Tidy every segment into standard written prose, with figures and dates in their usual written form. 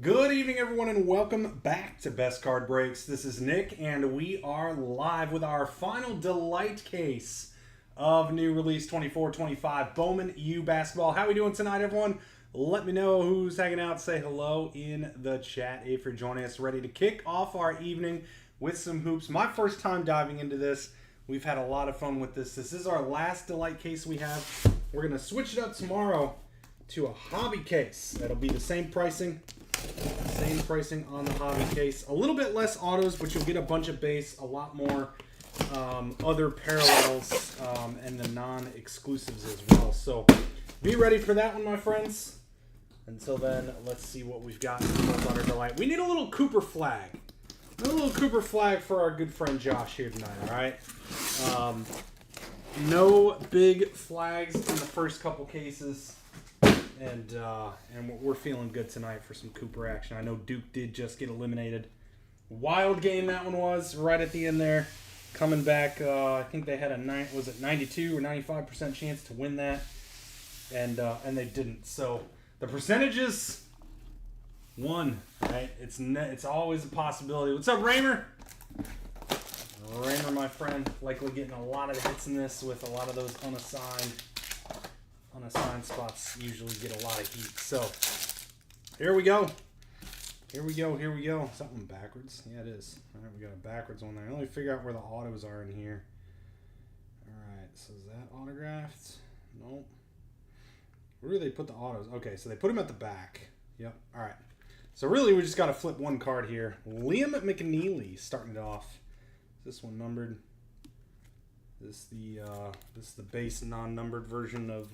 Good evening, everyone, and welcome back to Best Card Breaks. This is Nick, and we are live with our final delight case of new release 24-25 Bowman U basketball. How are we doing tonight, everyone? Let me know who's hanging out. Say hello in the chat if you're joining us. Ready to kick off our evening with some hoops. My first time diving into this. We've had a lot of fun with this. This is our last delight case we have. We're going to switch it up tomorrow to a hobby case. That'll be the same pricing. Same pricing on the hobby case. A little bit less autos, but you'll get a bunch of base, a lot more other parallels, and the non-exclusives as well. So be ready for that one, my friends. Until then, let's see what we've got in Gold Butter Delight. We need a little Cooper flag. A little Cooper flag for our good friend Josh here tonight, all right? No big flags in the first couple cases. And we're feeling good tonight for some Cooper action. I know Duke did just get eliminated. Wild game that one was, right at the end there. Coming back, I think they had a 92 or 95% chance to win that, and they didn't. So the percentages, one, right? It's always a possibility. What's up, Raymer? Raymer, my friend, likely getting a lot of hits in this with a lot of those unassigned spots usually get a lot of heat. So here we go. Here we go. Something backwards. Yeah, it is. All right, we got a backwards one there. Let me figure out where the autos are in here. All right, so is that autographed? Nope. Where do they put the autos? Okay, so they put them at the back. Yep. All right. So really, we just got to flip one card here. Liam McNeely starting it off. Is this one numbered? This is the base non-numbered version of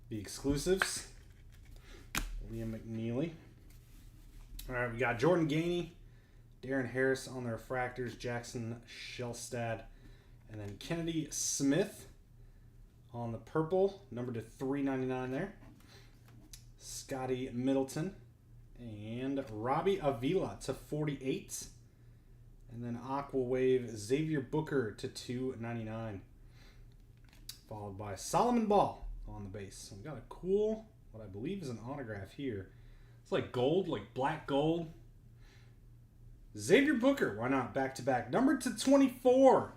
the exclusives. Liam McNeely. All right, we got Jordan Gainey, Darren Harris on the refractors, Jackson Shelstad, and then Kennedy Smith on the purple, numbered to 399 there. Scotty Middleton and Robbie Avila to 48. And then Aqua Wave Xavier Booker to 299. Followed by Solomon Ball on the base. So we got a cool, what I believe is an autograph here. It's like gold, like black gold. Xavier Booker, why not? Back to back. Numbered to 24.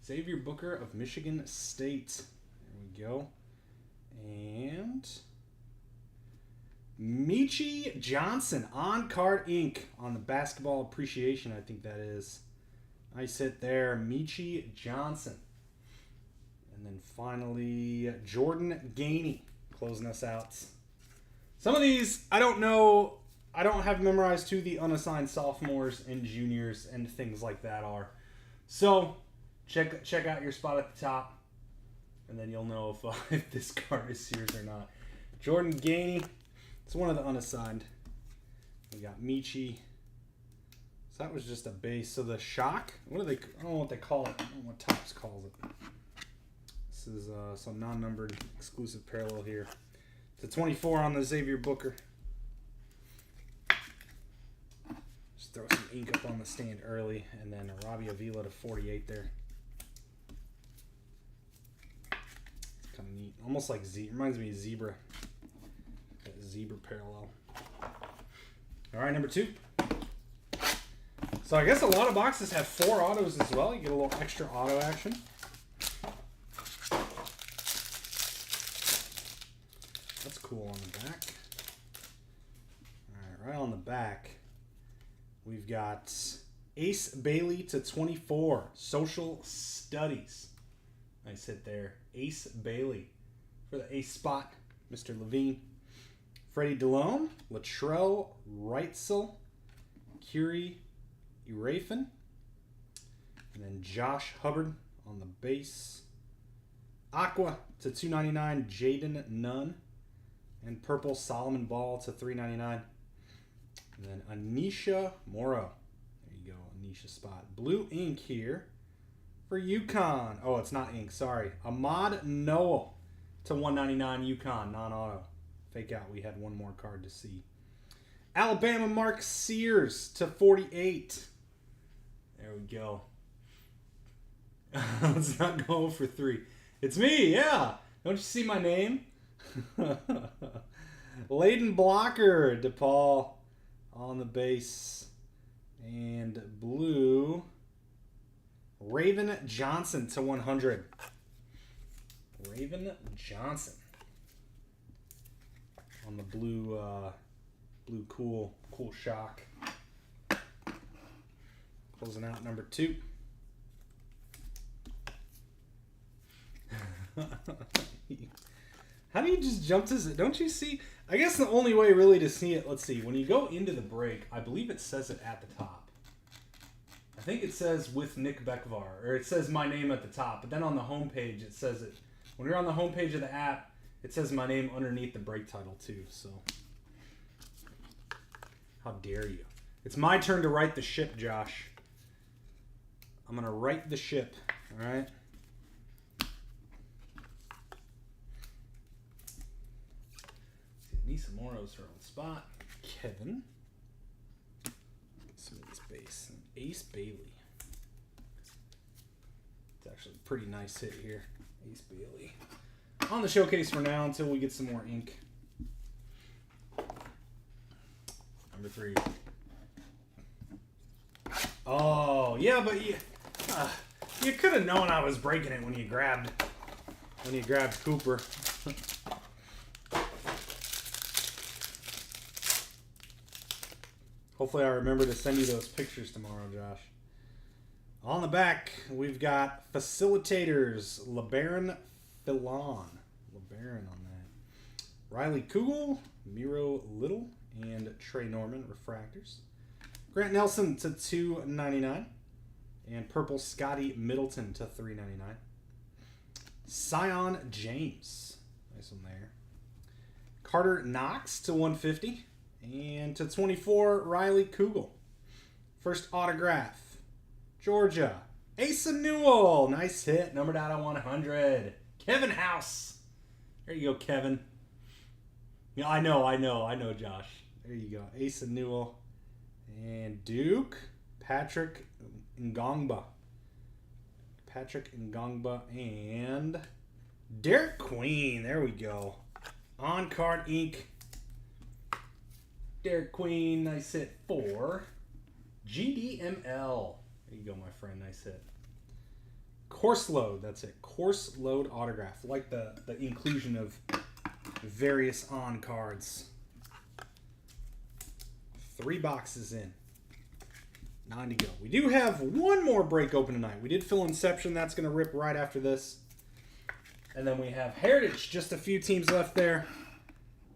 Xavier Booker of Michigan State. There we go. And Michi Johnson on card ink on the basketball appreciation, I think that is. Nice hit there, Michi Johnson. And then finally, Jordan Gainey closing us out. Some of these, I don't know, I don't have memorized who the unassigned sophomores and juniors and things like that are. So, check out your spot at the top, and then you'll know if this card is yours or not. Jordan Gainey. It's one of the unassigned. We got Michi. So that was just a base. So the shock, what do they? I don't know what they call it. I don't know what Topps calls it. This is some non-numbered exclusive parallel here. It's a 24 on the Xavier Booker. Just throw some ink up on the stand early, and then a Robbie Avila to 48 there. Kind of neat, almost like reminds me of Zebra. Zebra parallel. All right, number 2. So I guess a lot of boxes have 4 autos as well. You get a little extra auto action. That's cool on the back. All right, right on the back, we've got Ace Bailey to 24. Social Studies. Nice hit there. Ace Bailey for the ace spot. Mr. Levine. Freddie Delhomme, Latrell Reitzel, Curie Erafin, and then Josh Hubbard on the base. Aqua to 299, Jaden Nunn, and purple Solomon Ball to 399. And then Anisha Morrow. There you go, Anisha spot. Blue ink here for UConn. Oh, it's not ink, sorry. Ahmad Noel to 199, UConn, non-auto. Fake out, we had one more card to see. Alabama Mark Sears to 48. There we go. Let's not go for 3. It's me, yeah. Don't you see my name? Layden Blocker, DePaul on the base. And blue, Raven Johnson to 100. Raven Johnson on the blue, blue cool shock. Closing out number 2. How do you just jump to it? Don't you see? I guess the only way really to see it, let's see. When you go into the break, I believe it says it at the top. I think it says with Nick Bekvar, or it says my name at the top. But then on the home page, it says it. When you're on the home page of the app, it says my name underneath the break title too. So, how dare you? It's my turn to right the ship, Josh. I'm going to right the ship, all right? Nisamoros are on spot. Kevin. Some of this base. Ace Bailey. It's actually a pretty nice hit here. Ace Bailey. On the showcase for now until we get some more ink. Number 3. Oh, yeah, but you could have known I was breaking it when you grabbed Cooper. Hopefully I remember to send you those pictures tomorrow, Josh. On the back, we've got facilitators, LeBaron Fillon. LeBaron on that. Riley Kugel, Miro Little, and Trey Norman, refractors. Grant Nelson to $2.99. And purple Scotty Middleton to $3.99. Sion James. Nice one there. Carter Knox to $150. And to 24, Riley Kugel. First autograph. Georgia. Asa Newell. Nice hit. Numbered out of 100. Kevin House. There you go, Kevin. Yeah, I know, Josh. There you go. Asa Newell. And Duke. Patrick Ngongba. And Derek Queen. There we go. On card ink. Derek Queen, nice hit for GDML. There you go, my friend, nice hit. Course load, that's it. Course load autograph. Like the inclusion of various on cards. 3 boxes in. 9 to go. We do have one more break open tonight. We did fill Inception. That's going to rip right after this. And then we have Heritage. Just a few teams left there.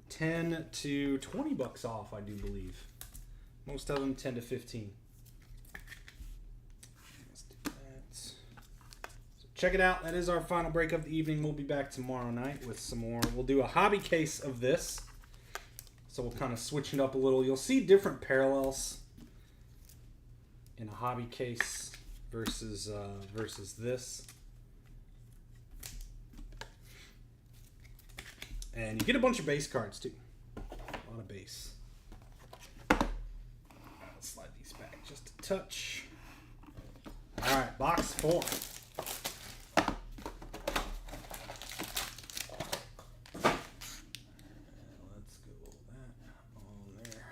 10 to 20 bucks off, I do believe. Most of them 10 to 15. Let's do that. So check it out. That is our final break of the evening. We'll be back tomorrow night with some more. We'll do a hobby case of this. So we'll kind of switch it up a little. You'll see different parallels in a hobby case versus this. And you get a bunch of base cards, too. A lot of base. Let's slide these back just a touch. All right, box 4. Let's go that on there.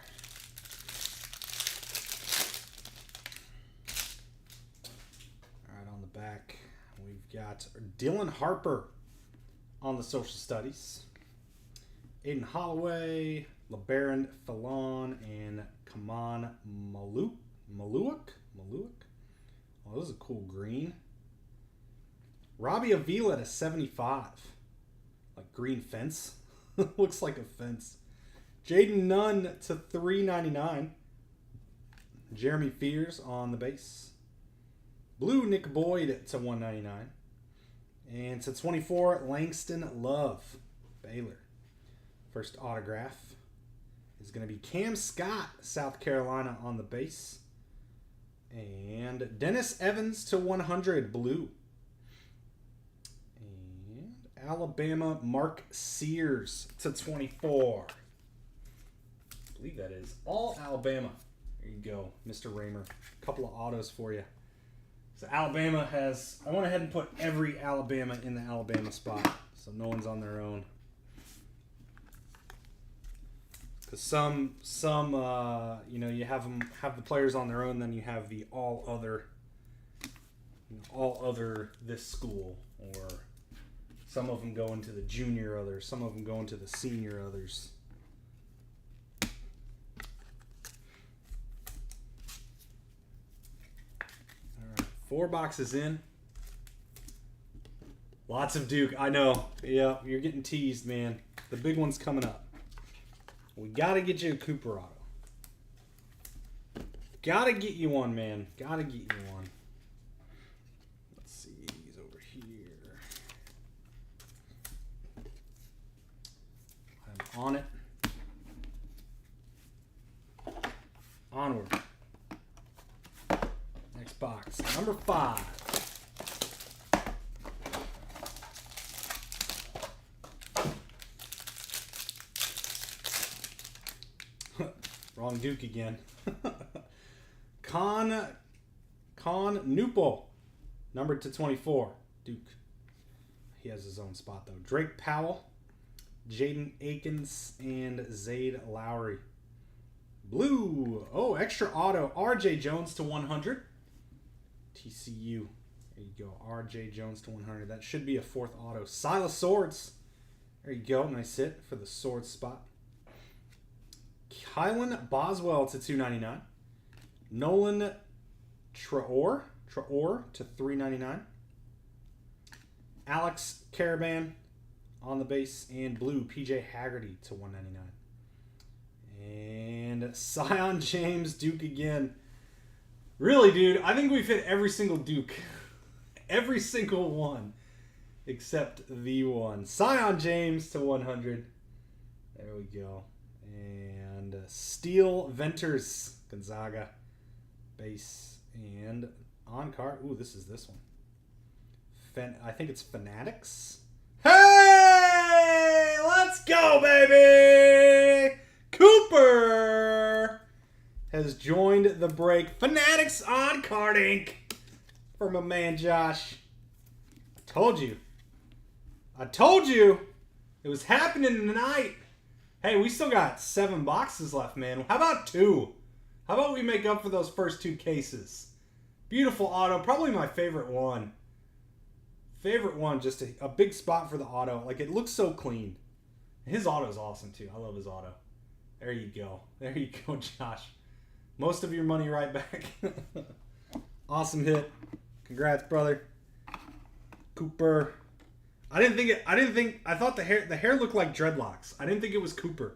All right, on the back, we've got Dylan Harper on the social studies. Aiden Holloway, LeBaron Fillon, and Kaman Maluak. Oh, this is a cool green. Robbie Avila to 75. Like green fence. Looks like a fence. Jaden Nunn to $3.99. Jeremy Fears on the base. Blue Nick Boyd to $1.99. And to 24, Langston Love, Baylor. First autograph is going to be Cam Scott, South Carolina on the base. And Dennis Evans to 100, blue. And Alabama, Mark Sears to 24. I believe that is all Alabama. There you go, Mr. Raymer. A couple of autos for you. So Alabama has, I went ahead and put every Alabama in the Alabama spot. So no one's on their own. Because you know, you have the players on their own, then you have the all other this school, or some of them go into the junior others, some of them go into the senior others. All right, 4 boxes in. Lots of Duke. I know. Yeah, you're getting teased, man. The big one's coming up. We got to get you a Cooper auto. Got to get you one, man. Got to get you one. Let's see. He's over here. I'm on it. Onward. Next box. Number 5. Wrong Duke again. Con Newpo, numbered to 24. Duke. He has his own spot, though. Drake Powell, Jaden Akins, and Zayd Lowry. Blue. Oh, extra auto. RJ Jones to 100. TCU. There you go. RJ Jones to 100. That should be a 4th auto. Silas Swords. There you go. Nice hit for the Swords spot. Kylan Boswell to 299. Nolan Traore to 399. Alex Caravan on the base, and blue PJ Haggerty to 199. And Sion James Duke again. Really, dude, I think we've hit every single Duke. Every single one except the one. Sion James to 100. There we go. And Steel Venters, Gonzaga, base, and on card. Ooh, this one. I think it's Fanatics. Hey, let's go, baby! Cooper has joined the break. Fanatics on card ink for my man Josh. I told you it was happening tonight. Hey, we still got 7 boxes left, man. How about 2? How about we make up for those first 2 cases? Beautiful auto. Probably my favorite one. Just a big spot for the auto. Like, it looks so clean. His auto is awesome, too. I love his auto. There you go. There you go, Josh. Most of your money right back. Awesome hit. Congrats, brother. Cooper. I thought the hair looked like dreadlocks. I didn't think it was Cooper.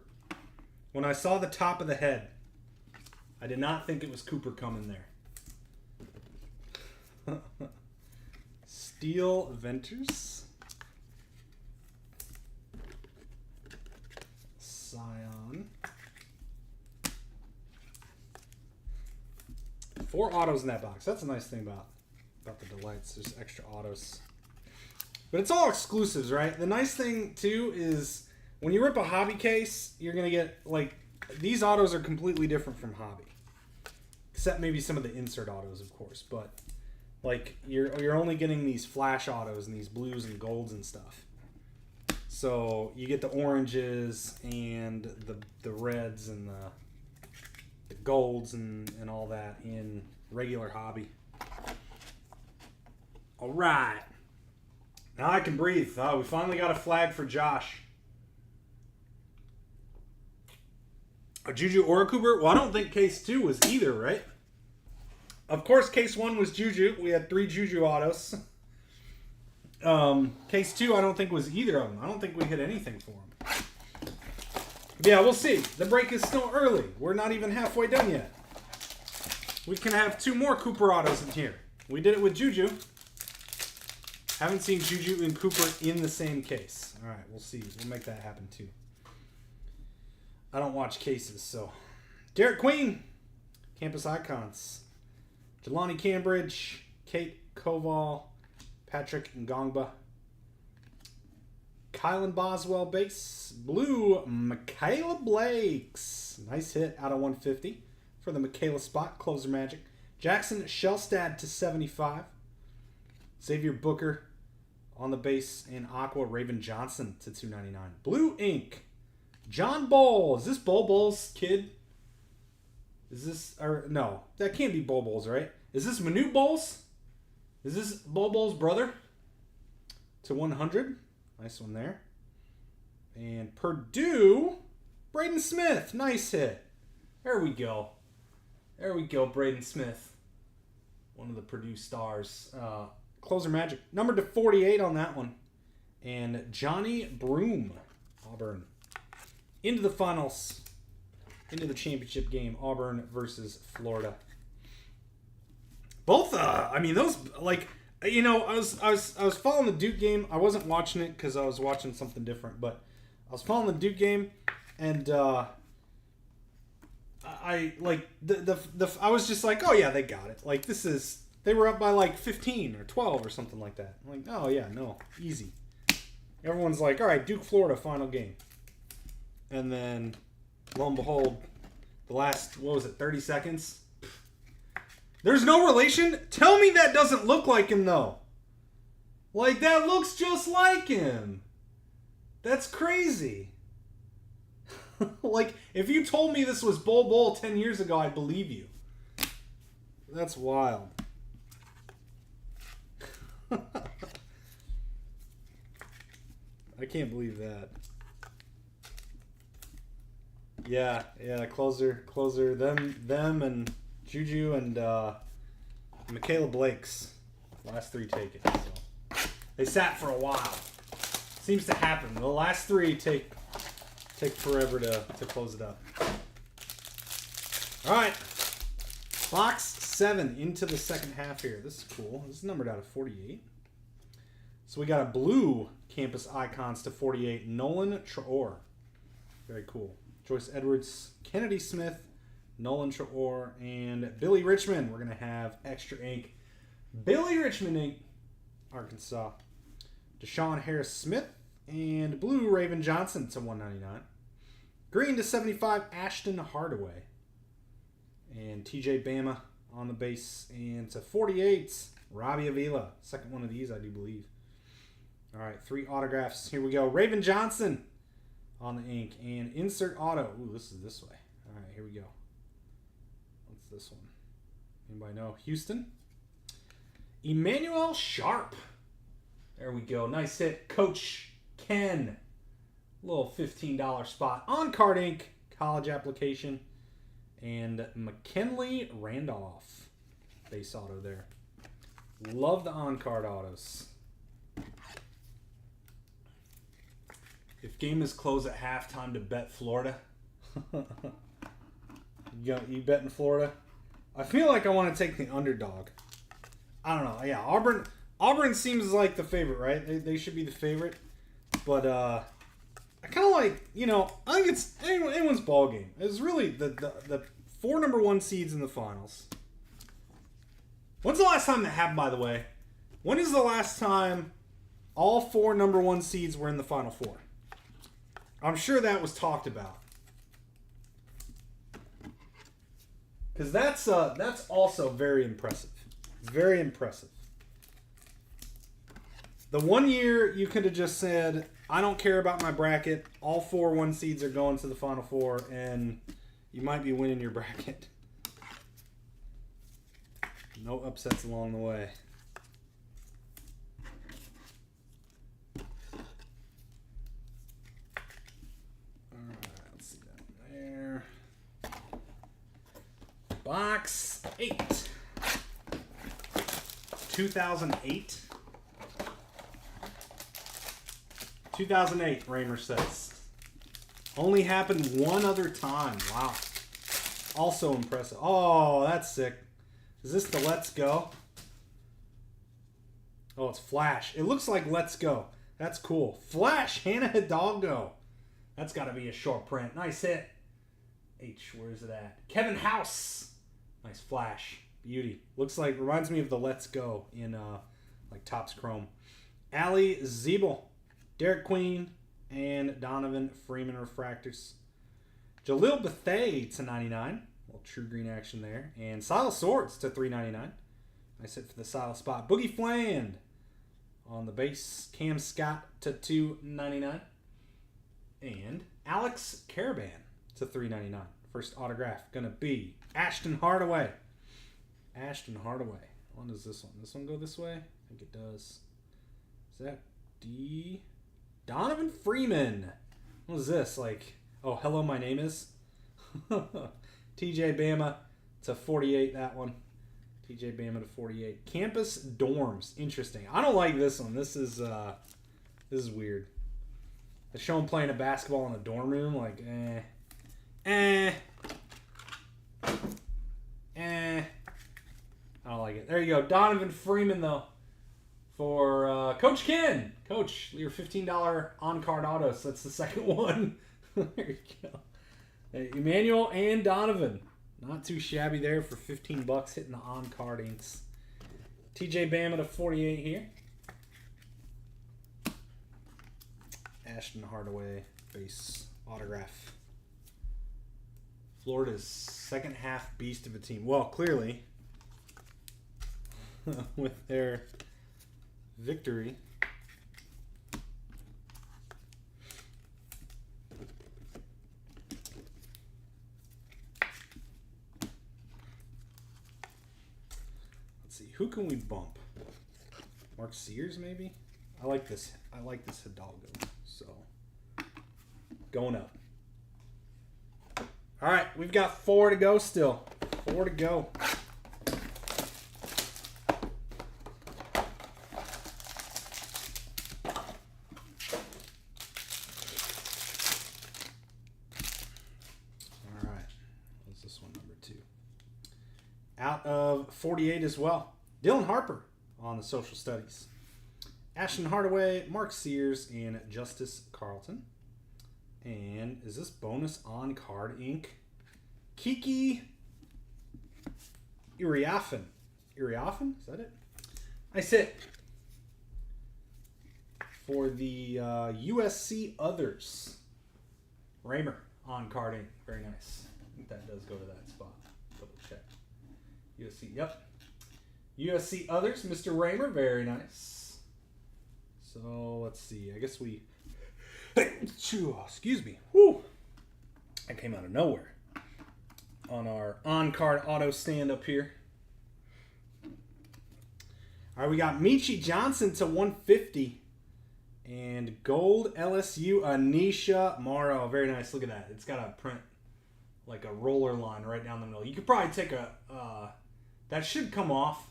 When I saw the top of the head, I did not think it was Cooper coming there. Steel Venters. Scion. 4 autos in that box. That's a nice thing about the delights. There's extra autos. But it's all exclusives, right? The nice thing, too, is when you rip a hobby case, you're going to get, like, these autos are completely different from hobby. Except maybe some of the insert autos, of course. But, like, you're only getting these flash autos and these blues and golds and stuff. So you get the oranges and the reds and the golds and all that in regular hobby. All right. Now I can breathe. Oh, we finally got a flag for Josh. A Juju or a Cooper? Well, I don't think case 2 was either, right? Of course, case 1 was Juju. We had 3 Juju autos. Case 2, I don't think was either of them. I don't think we hit anything for him. Yeah, we'll see. The break is still early. We're not even halfway done yet. We can have 2 more Cooper autos in here. We did it with Juju. Haven't seen Juju and Cooper in the same case. All right, we'll see. We'll make that happen too. I don't watch cases, so. Derek Queen, Campus Icons. Jelani Cambridge, Kate Koval, Patrick Ngongba. Kylan Boswell base. Blue, Michaela Blakes. Nice hit out of 150 for the Michaela spot. Closer magic. Jackson Shellstad to 75. Xavier Booker on the base, and Aqua Raven Johnson to 299. Blue ink. John Bull. Is this Bull Bull's kid? Is this, or no, that can't be Bull Bull's, right? Is this Manute Bull's? Is this Bull Bull's brother? To 100. Nice one there. And Purdue, Braden Smith. Nice hit. There we go. There we go, Braden Smith. One of the Purdue stars. Closer Magic. Number to 48 on that one. And Johnny Broom, Auburn. Into the finals. Into the championship game. Auburn versus Florida. Both, I mean, those, like, you know, I was following the Duke game. I wasn't watching it because I was watching something different, but I was following the Duke game, and I like I was just like, oh yeah, they got it. Like, this is, they were up by like 15 or 12 or something like that. I'm like, oh yeah, no, easy. Everyone's like, all right, Duke Florida final game, and then lo and behold, the last, what was it, 30 seconds. There's no relation? Tell me that doesn't look like him, though. Like, that looks just like him. That's crazy. Like, if you told me this was Bull Bull 10 years ago, I'd believe you. That's wild. I can't believe that. Yeah, closer, them and Juju and Michaela Blake's last three take it. So they sat for a while. Seems to happen. The last three take forever to close it up. All right, box 7 into the second half here. This is cool. This is numbered out of 48. So we got a blue campus icons to 48. Nolan Traore. Very cool. Joyce Edwards, Kennedy Smith, Nolan Traore, and Billy Richmond. We're going to have extra ink. Billy Richmond ink, Arkansas. Deshaun Harris-Smith, and blue Raven Johnson to 199. Green to 75, Ashton Hardaway. And TJ Bama on the base. And to 48, Robbie Avila. Second one of these, I do believe. All right, 3 autographs. Here we go. Raven Johnson on the ink. And insert auto. Ooh, this is this way. All right, here we go. What's this one? Anybody know? Houston. Emmanuel Sharp. There we go. Nice hit. Coach Ken. Little $15 spot. On card ink. College application. And McKinley Randolph. Base auto there. Love the on-card autos. If game is closed at halftime to bet Florida. You betting Florida? I feel like I want to take the underdog. I don't know. Yeah, Auburn seems like the favorite, right? They should be the favorite. But I kind of like, you know, I think it's anyone's ball game. It's really the 4 number 1 seeds in the finals. When's the last time that happened, by the way? When is the last time all 4 number 1 seeds were in the Final Four? I'm sure that was talked about. Because that's also very impressive. Very impressive. The one year you could have just said, I don't care about my bracket. All 4 1 seeds are going to the Final Four, and you might be winning your bracket. No upsets along the way. Box 8. 2008. 2008, Raymer says. Only happened one other time. Wow. Also impressive. Oh, that's sick. Is this the Let's Go? Oh, it's Flash. It looks like Let's Go. That's cool. Flash, Hannah Hidalgo. That's got to be a short print. Nice hit. H, where's it at? Kevin House. Nice Flash. Beauty. Looks like, reminds me of the Let's Go in like Topps Chrome. Allie Zeeble. Derek Queen. And Donovan Freeman refractors. Jalil Bethea to 99. A little true green action there. And Silas Swords to 399. Nice hit for the Silas spot. Boogie Fland on the base. Cam Scott to 299. And Alex Caravan to $3.99. First autograph going to be Ashton Hardaway. Ashton Hardaway. When does this one? This one go this way? I think it does. Is that D? Donovan Freeman. What is this? Like, oh, hello, my name is? TJ Bama to 48, that one. TJ Bama to 48. Campus dorms. Interesting. I don't like this one. This is weird. They show him playing a basketball in a dorm room. Like, I don't like it. There you go. Donovan Freeman, though, for Coach Ken. Coach, your $15 on-card autos. That's the second one. There you go. Hey, Emmanuel and Donovan. Not too shabby there for $15 hitting the on-card inks. TJ Bama to 48 here. Ashton Hardaway base autograph. Florida's second half beast of a team. Well, clearly, with their victory. Let's see, who can we bump? Mark Sears, maybe? I like this Hidalgo. So, going up. All right, we've got 4 to go still. 4 to go. All right, what's this one, number 2? Out of 48 as well. Dylan Harper on the social studies. Ashton Hardaway, Mark Sears, and Justice Carlton. And is this bonus on card ink? Kiki Iriafen. Iriafen? Is that it? I sit for the USC Others. Raymer on card ink. Very nice. I think that does go to that spot. Double check. USC, yep. USC Others, Mr. Raymer. Very nice. So, let's see. I guess we... Excuse me. Whew. That came out of nowhere. On our on-card auto stand up here. All right, we got Michi Johnson to 150. And gold LSU Anisha Morrow. Very nice. Look at that. It's got a print, like a roller line right down the middle. You could probably take a... that should come off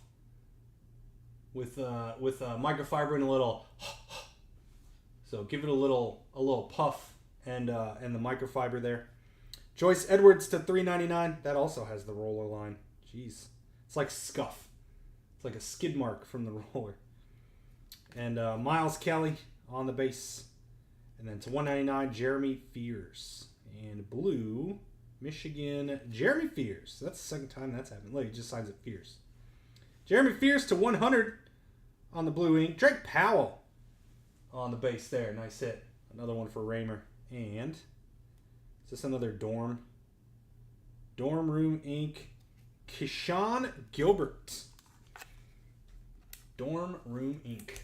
with microfiber and a little... So give it a little puff and the microfiber there. Joyce Edwards to $3.99. That also has the roller line. Jeez, it's like scuff. It's like a skid mark from the roller. And Miles Kelly on the base. And then to $1.99, Jeremy Fears. And blue, Michigan, Jeremy Fears. That's the second time that's happened. Look, he just signs it Fears. Jeremy Fears to 100 on the blue ink. Drake Powell on the base there. Nice hit. Another one for Raymer. And is this another dorm? Dorm room ink. Keyshawn Gilbert. Dorm room ink.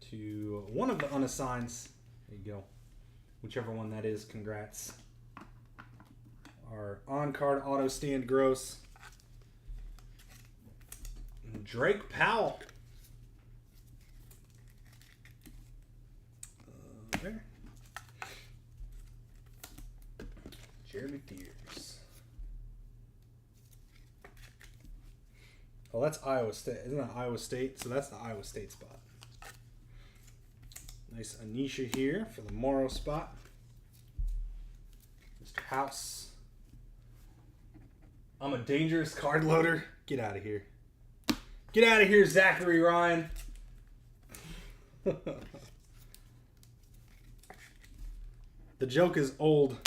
To one of the unassigns. There you go. Whichever one that is, congrats. Our on-card auto stand gross. Drake Powell. There. Jeremy Fears. Oh, that's Iowa State. Isn't that Iowa State? So that's the Iowa State spot. Nice Anisha here for the Morrow spot. Mr. House. I'm a dangerous card loader. Get out of here. Get out of here, Zachary Ryan. The joke is old.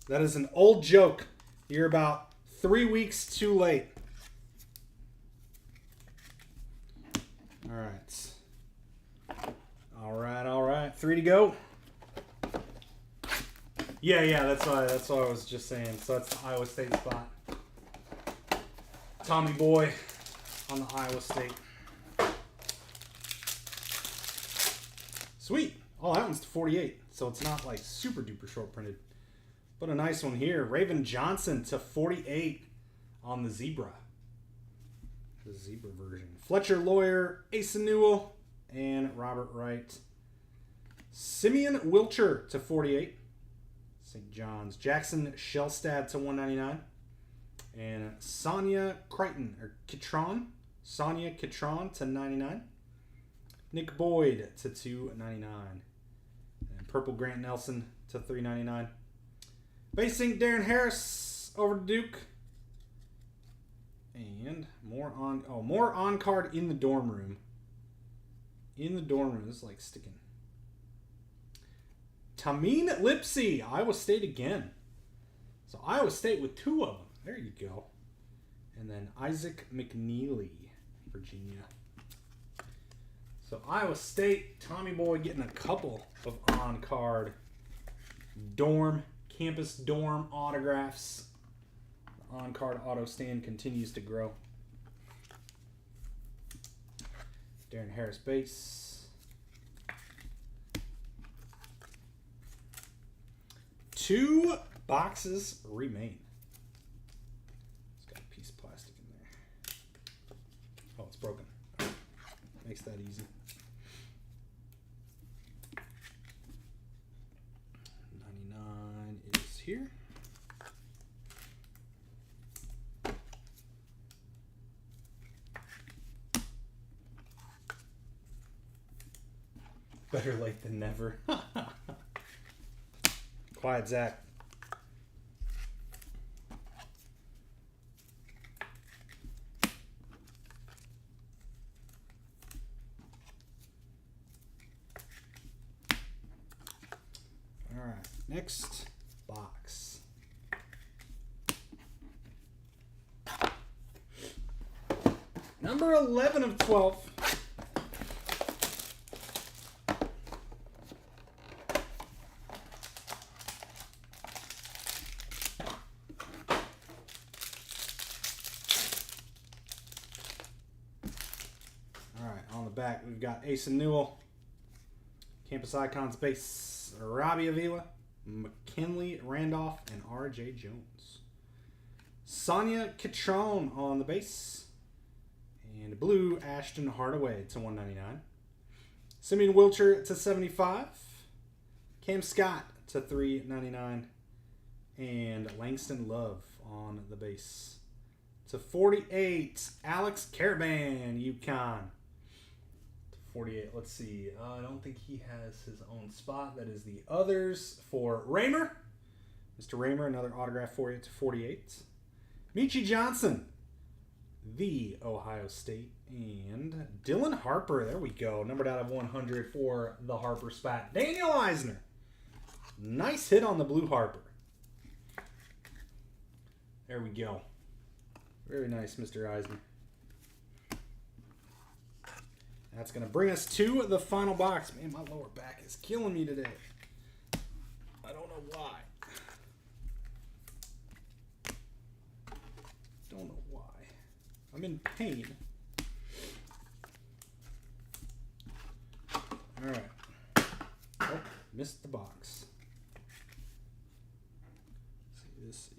That is an old joke. You're about 3 weeks too late. All right. All right. 3 to go. Yeah. That's what I was just saying. So that's the Iowa State spot. Tommy Boy on the Iowa State. Sweet. Oh, that one's to 48. So it's not like super duper short printed. But a nice one here. Raven Johnson to 48 on the Zebra. The Zebra version. Fletcher Lawyer, Asa Newell, and Robert Wright. Simeon Wilcher to 48. St. John's. Jackson Shellstad to 199. And Sonia Crichton, or Kitron. Sonia Kitron to 99. Nick Boyd to 299. And Purple Grant Nelson to 399. Basing Darren Harris over to Duke. And more on card in the dorm room. In the dorm room. This is like sticking. Tameen Lipsey, Iowa State again. So Iowa State with 2 of them. There you go. And then Isaac McNeely, Virginia. So Iowa State, Tommy Boy getting a couple of on-card campus dorm autographs. The on-card auto stand continues to grow. Darren Harris base. 2 boxes remain. It's got a piece of plastic in there. Oh, it's broken. Makes that easy. 99 is here. Better late than never. Quiet Zach. All right, next box. Number 11 of 12. Back, we've got Asa Newell, Campus Icons base, Robbie Avila, McKinley Randolph, and R.J. Jones. Sonia Kitron on the base, and blue Ashton Hardaway to 199. Simeon Wilcher to 75. Cam Scott to 399, and Langston Love on the base to 48. Alex Caravan, UConn. 48. Let's see. I don't think he has his own spot. That is the others for Raymer. Mr. Raymer, another autograph for you to 48. Michi Johnson, the Ohio State. And Dylan Harper. There we go. Numbered out of 100 for the Harper spot. Daniel Eisner. Nice hit on the blue Harper. There we go. Very nice, Mr. Eisner. That's going to bring us to the final box. Man, my lower back is killing me today. I don't know why. Don't know why. I'm in pain. All right. Oh, missed the box. Let's see,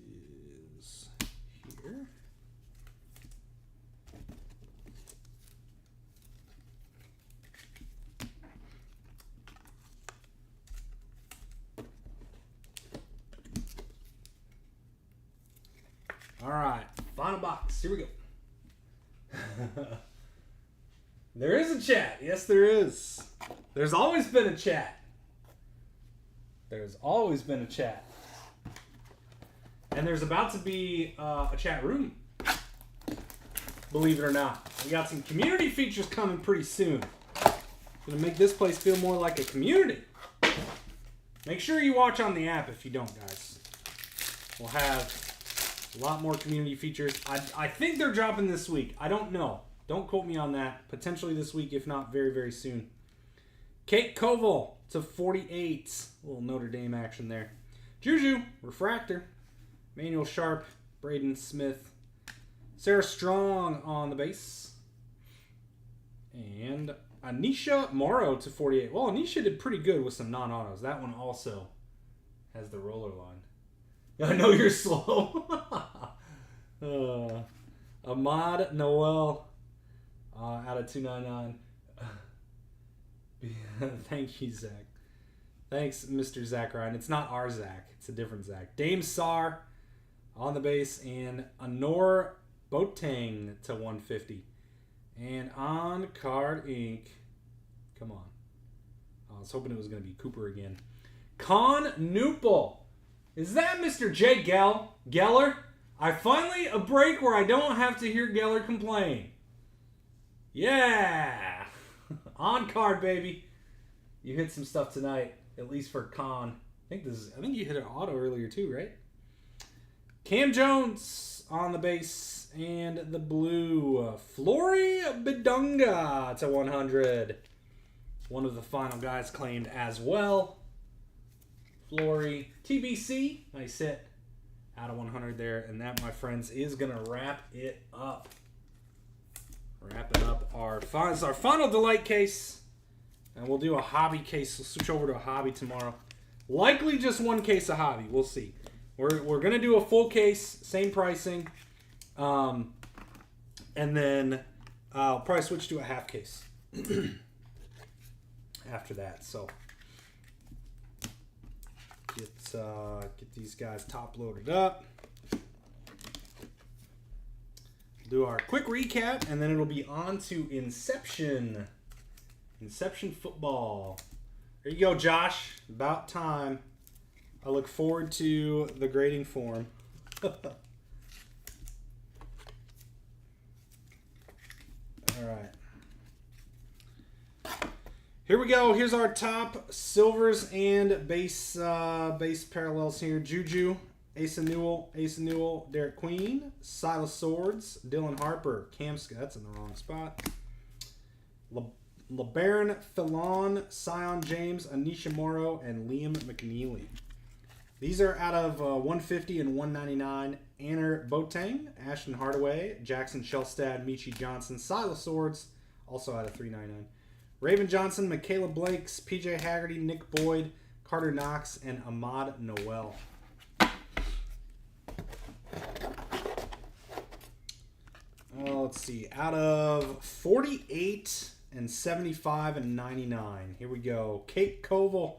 this is here. All right, final box. Here we go. There is a chat. Yes, there is. There's always been a chat. There's always been a chat. And there's about to be a chat room. Believe it or not. We got some community features coming pretty soon. Gonna make this place feel more like a community. Make sure you watch on the app if you don't, guys. We'll have a lot more community features. I think they're dropping this week. I don't know. Don't quote me on that. Potentially this week, if not very, very soon. Kate Koval to 48. A little Notre Dame action there. Juju, Refractor. Manuel Sharp, Braden Smith. Sarah Strong on the base. And Anisha Morrow to 48. Well, Anisha did pretty good with some non-autos. That one also has the roller line. I know you're slow. Ahmad Noel out of 299. Thank you, Zach. Thanks, Mr. Zach Ryan. It's not our Zach. It's a different Zach. Dame Sar on the base. And Anor Boateng to 150. And on card ink. Come on. I was hoping it was going to be Cooper again. Con Newpel. Is that Mr. J. Geller? Finally a break where I don't have to hear Geller complain. Yeah. On card, baby. You hit some stuff tonight, at least for Con. I think you hit an auto earlier too, right? Cam Jones on the base and the blue. Flory Bidunga to 100. One of the final guys claimed as well. Flory TBC. Nice hit. Out of 100 there. And that, my friends, is going to wrap it up. Wrapping up our final delight case. And we'll do a hobby case. We'll switch over to a hobby tomorrow. Likely just one case of hobby. We'll see. We're going to do a full case. Same pricing. And then I'll probably switch to a half case. After that. So get these guys top loaded up. Do our quick recap, and then it'll be on to Inception. Inception football. There you go, Josh. About time. I look forward to the grading form. All right. Here we go. Here's our top silvers and base parallels here. Juju, Asa Newell, Derek Queen, Silas Swords, Dylan Harper, Cam Scott. That's in the wrong spot. LeBaron Fillon, Sion James, Anisha Morrow, and Liam McNeely. These are out of 150 and 199. Anner Boateng, Ashton Hardaway, Jackson Shelstad, Michi Johnson, Silas Swords, also out of 399. Raven Johnson, Michaela Blakes, PJ Haggerty, Nick Boyd, Carter Knox, and Ahmad Noel. Let's see. Out of 48 and 75 and 99. Here we go. Kate Koval,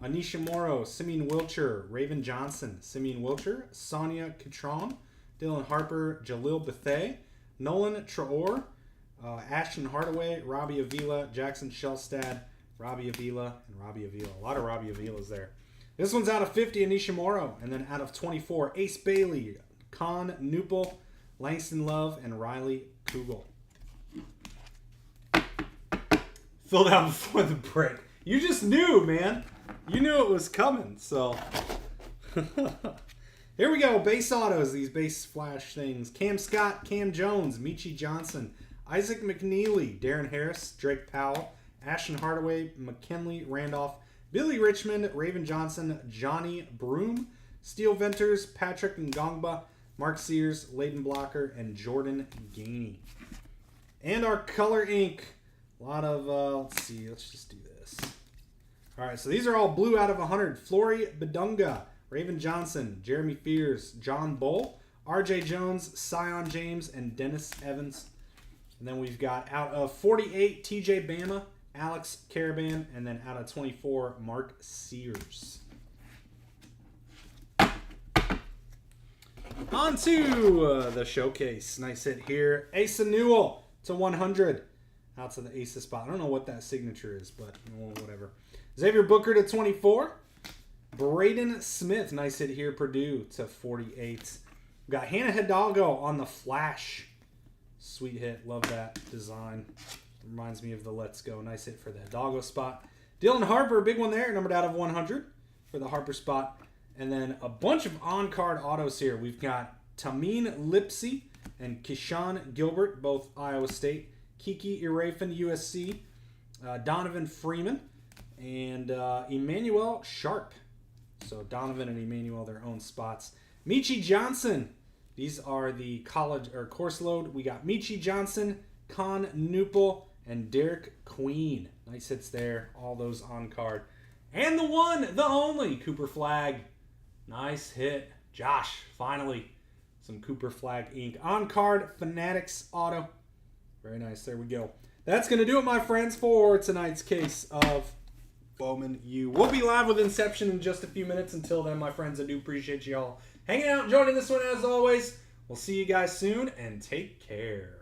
Anisha Morrow, Simeon Wilcher, Raven Johnson, Simeon Wilcher, Sonia Catron, Dylan Harper, Jalil Bethea, Nolan Traore, Ashton Hardaway, Robbie Avila, Jackson Shelstad, Robbie Avila, and Robbie Avila. A lot of Robbie Avilas there. This one's out of 50, Anisha Morrow. And then out of 24, Ace Bailey, Con Newpel, Langston Love, and Riley Kugel. Filled out before the break. You just knew, man. You knew it was coming, so. Here we go. Base autos, these base flash things. Cam Scott, Cam Jones, Michi Johnson, Isaac McNeely, Darren Harris, Drake Powell, Ashton Hardaway, McKinley Randolph, Billy Richmond, Raven Johnson, Johnny Broom, Steel Venters, Patrick Ngongba, Mark Sears, Layden Blocker, and Jordan Gainey. And our color ink. A lot of, let's see, let's just do this. All right, so these are all blue out of 100. Flory Bidunga, Raven Johnson, Jeremy Fears, John Bull, RJ Jones, Sion James, and Dennis Evans. And then we've got out of 48, TJ Bama, Alex Caravan, and then out of 24, Mark Sears. On to the showcase. Nice hit here. Asa Newell to 100. Out to the Asa spot. I don't know what that signature is, but whatever. Xavier Booker to 24. Braden Smith. Nice hit here. Purdue to 48. We've got Hannah Hidalgo on the flash. Sweet hit. Love that design. Reminds me of the Let's Go. Nice hit for the Hidalgo spot. Dylan Harper, big one there. Numbered out of 100 for the Harper spot. And then a bunch of on-card autos here. We've got Tameen Lipsy and Kishan Gilbert, both Iowa State. Kiki Irafin, USC. Donovan Freeman. And Emmanuel Sharp. So Donovan and Emmanuel, their own spots. Michi Johnson. These are the college or course load. We got Michi Johnson, Con Newpel, and Derek Queen. Nice hits there. All those on card. And the one, the only, Cooper Flag. Nice hit. Josh, finally. Some Cooper Flag ink. On card, Fanatics auto. Very nice. There we go. That's going to do it, my friends, for tonight's case of Bowman U. We'll be live with Inception in just a few minutes. Until then, my friends, I do appreciate you all hanging out and joining this one as always. We'll see you guys soon, and take care.